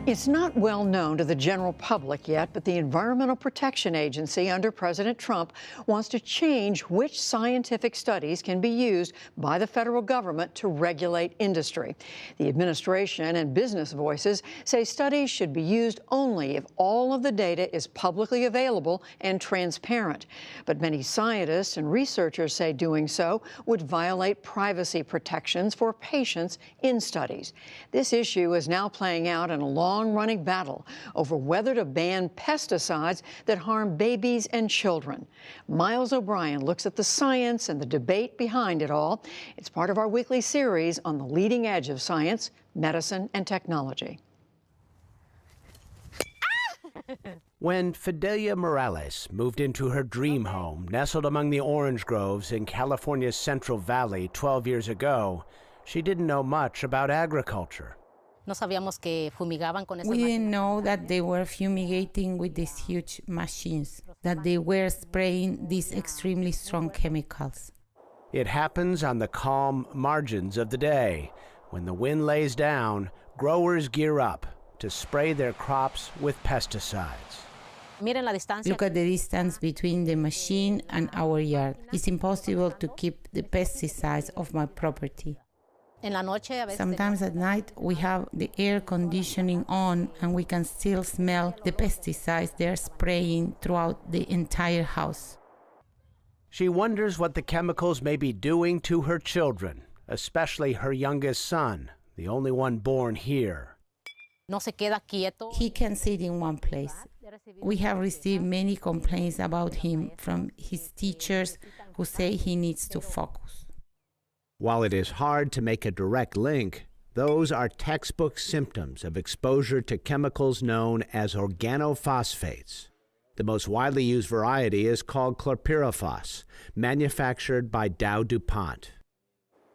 It's not well known to the general public yet, but the Environmental Protection Agency under President Trump wants to change which scientific studies can be used by the federal government to regulate industry. The administration and business voices say studies should be used only if all of the data is publicly available and transparent. But many scientists and researchers say doing so would violate privacy protections for patients in studies. This issue is now playing out in a long-running battle over whether to ban pesticides that harm babies and children. Miles O'Brien looks at the science and the debate behind it all. It's part of our weekly series on the leading edge of science, medicine, and technology. When Fidelia Morales moved into her dream home, nestled among the orange groves in California's Central Valley 12 years ago, she didn't know much about agriculture. We didn't know that they were fumigating with these huge machines, that they were spraying these extremely strong chemicals. It happens on the calm margins of the day. When the wind lays down, growers gear up to spray their crops with pesticides. Look at the distance between the machine and our yard. It's impossible to keep the pesticides off my property. Sometimes at night we have the air conditioning on and we can still smell the pesticides they're spraying throughout the entire house. She wonders what the chemicals may be doing to her children, especially her youngest son, the only one born here. He can sit in one place. We have received many complaints about him from his teachers who say he needs to focus. While it is hard to make a direct link, those are textbook symptoms of exposure to chemicals known as organophosphates. The most widely used variety is called chlorpyrifos, manufactured by DowDuPont.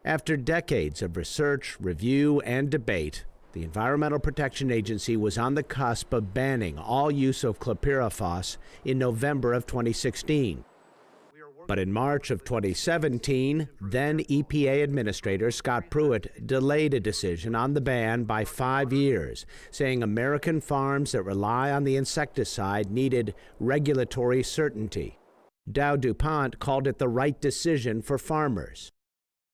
After decades of research, review, and debate, the Environmental Protection Agency was on the cusp of banning all use of chlorpyrifos in November of 2016. But in March of 2017, then-EPA Administrator Scott Pruitt delayed a decision on the ban by 5 years, saying American farms that rely on the insecticide needed regulatory certainty. DowDuPont called it the right decision for farmers.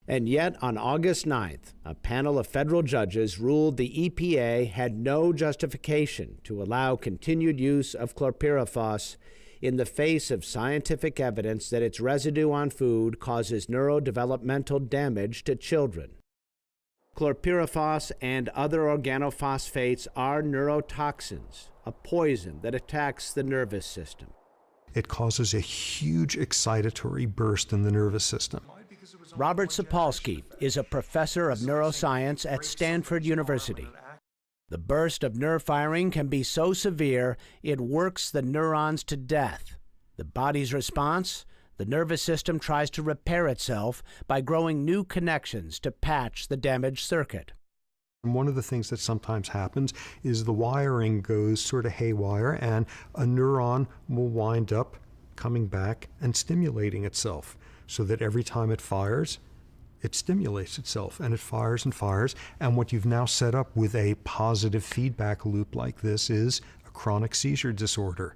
And yet, on August 9th, a panel of federal judges ruled the EPA had no justification to allow continued use of chlorpyrifos in the face of scientific evidence that its residue on food causes neurodevelopmental damage to children. Chlorpyrifos and other organophosphates are neurotoxins, a poison that attacks the nervous system. It causes a huge excitatory burst in the nervous system. Robert Sapolsky is a professor of neuroscience at Stanford University. The burst of nerve firing can be so severe it works the neurons to death. The body's response? The nervous system tries to repair itself by growing new connections to patch the damaged circuit. And one of the things that sometimes happens is the wiring goes sort of haywire and a neuron will wind up coming back and stimulating itself so that every time it fires, it stimulates itself and it fires and fires. And what you've now set up with a positive feedback loop like this is a chronic seizure disorder.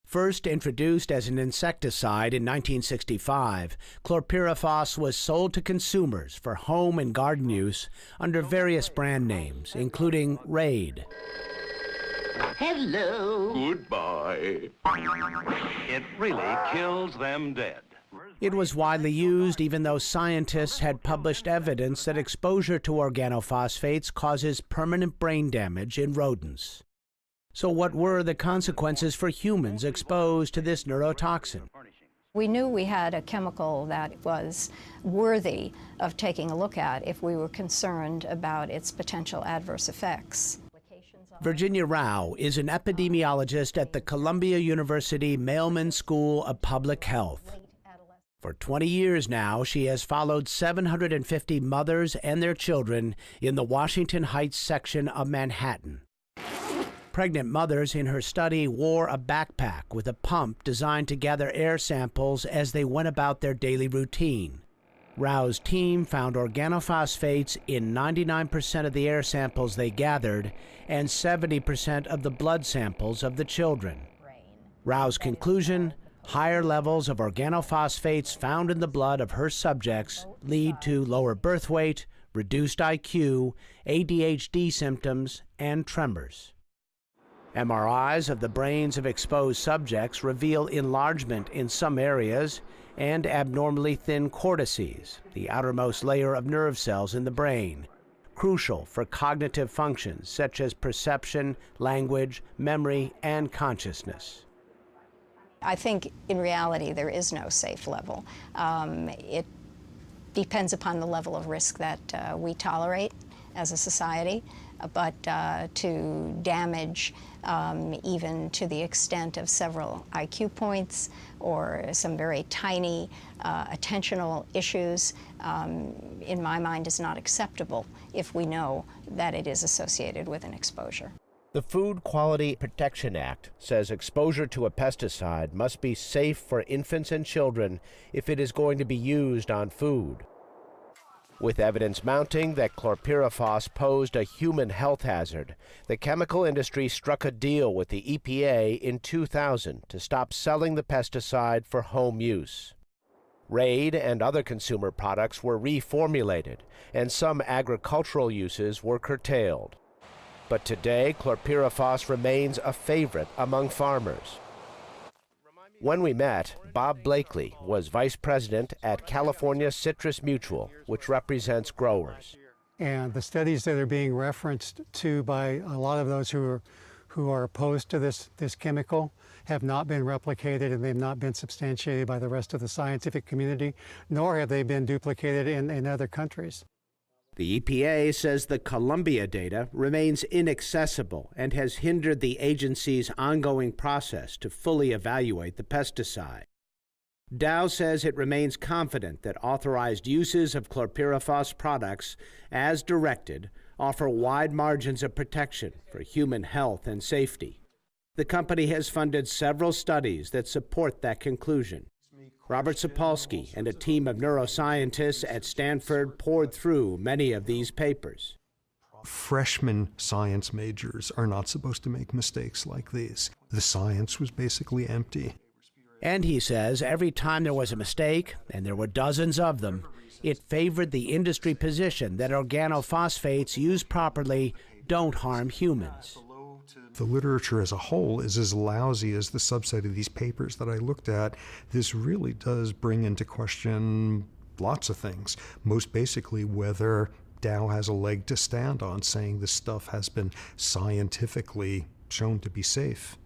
First introduced as an insecticide in 1965, chlorpyrifos was sold to consumers for home and garden use under various brand names, including Raid. Hello. Goodbye. It really kills them dead. It was widely used even though scientists had published evidence that exposure to organophosphates causes permanent brain damage in rodents. So what were the consequences for humans exposed to this neurotoxin? We knew we had a chemical that was worthy of taking a look at if we were concerned about its potential adverse effects. Virginia Rao is an epidemiologist at the Columbia University Mailman School of Public Health. For 20 years now, she has followed 750 mothers and their children in the Washington Heights section of Manhattan. Pregnant mothers in her study wore a backpack with a pump designed to gather air samples as they went about their daily routine. Rao's team found organophosphates in 99% of the air samples they gathered and 70% of the blood samples of the children. Rao's conclusion: higher levels of organophosphates found in the blood of her subjects lead to lower birth weight, reduced IQ, ADHD symptoms, and tremors. MRIs of the brains of exposed subjects reveal enlargement in some areas and abnormally thin cortices, the outermost layer of nerve cells in the brain, crucial for cognitive functions such as perception, language, memory, and consciousness. I think in reality there is no safe level. It depends upon the level of risk that we tolerate as a society, but to damage even to the extent of several IQ points or some very tiny attentional issues, in my mind, is not acceptable if we know that it is associated with an exposure. The Food Quality Protection Act says exposure to a pesticide must be safe for infants and children if it is going to be used on food. With evidence mounting that chlorpyrifos posed a human health hazard, the chemical industry struck a deal with the EPA in 2000 to stop selling the pesticide for home use. Raid and other consumer products were reformulated, and some agricultural uses were curtailed. But today, chlorpyrifos remains a favorite among farmers. When we met, Bob Blakely was vice president at California Citrus Mutual, which represents growers. And the studies that are being referenced to by a lot of those who are opposed to this chemical have not been replicated, and they've not been substantiated by the rest of the scientific community, nor have they been duplicated in other countries. The EPA says the Columbia data remains inaccessible and has hindered the agency's ongoing process to fully evaluate the pesticide. Dow says it remains confident that authorized uses of chlorpyrifos products, as directed, offer wide margins of protection for human health and safety. The company has funded several studies that support that conclusion. Robert Sapolsky and a team of neuroscientists at Stanford poured through many of these papers. Freshman science majors are not supposed to make mistakes like these. The science was basically empty. And he says every time there was a mistake, and there were dozens of them, it favored the industry position that organophosphates used properly don't harm humans. The literature as a whole is as lousy as the subset of these papers that I looked at. This really does bring into question lots of things, most basically whether Dow has a leg to stand on saying this stuff has been scientifically shown to be safe.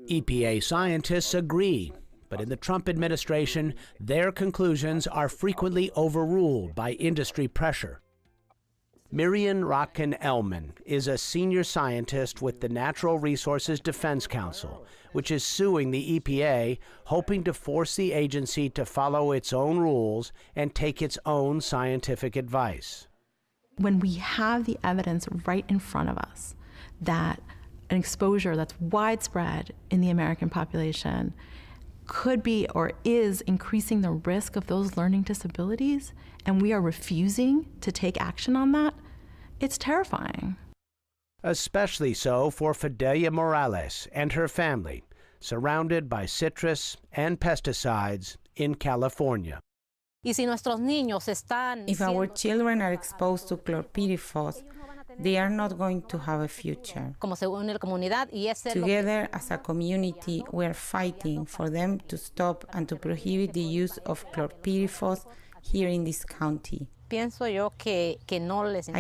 EPA scientists agree, but in the Trump administration, their conclusions are frequently overruled by industry pressure. Miriam Rotkin-Ellman is a senior scientist with the Natural Resources Defense Council, which is suing the EPA, hoping to force the agency to follow its own rules and take its own scientific advice. When we have the evidence right in front of us that an exposure that's widespread in the American population could be or is increasing the risk of those learning disabilities, and we are refusing to take action on that, it's terrifying. Especially so for Fidelia Morales and her family, surrounded by citrus and pesticides in California. If our children are exposed to chlorpyrifos, they are not going to have a future. Together as a community, we are fighting for them to stop and to prohibit the use of chlorpyrifos here in this county. I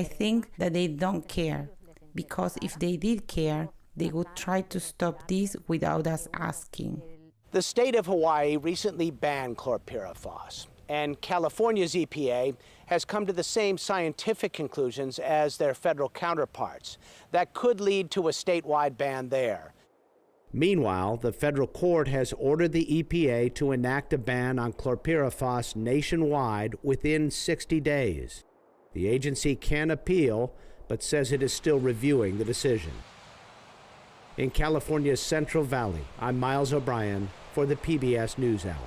think that they don't care, because if they did care, they would try to stop this without us asking. The state of Hawaii recently banned chlorpyrifos, and California's EPA has come to the same scientific conclusions as their federal counterparts. That could lead to a statewide ban there. Meanwhile, the federal court has ordered the EPA to enact a ban on chlorpyrifos nationwide within 60 days. The agency can appeal, but says it is still reviewing the decision. In California's Central Valley, I'm Miles O'Brien for the PBS NewsHour.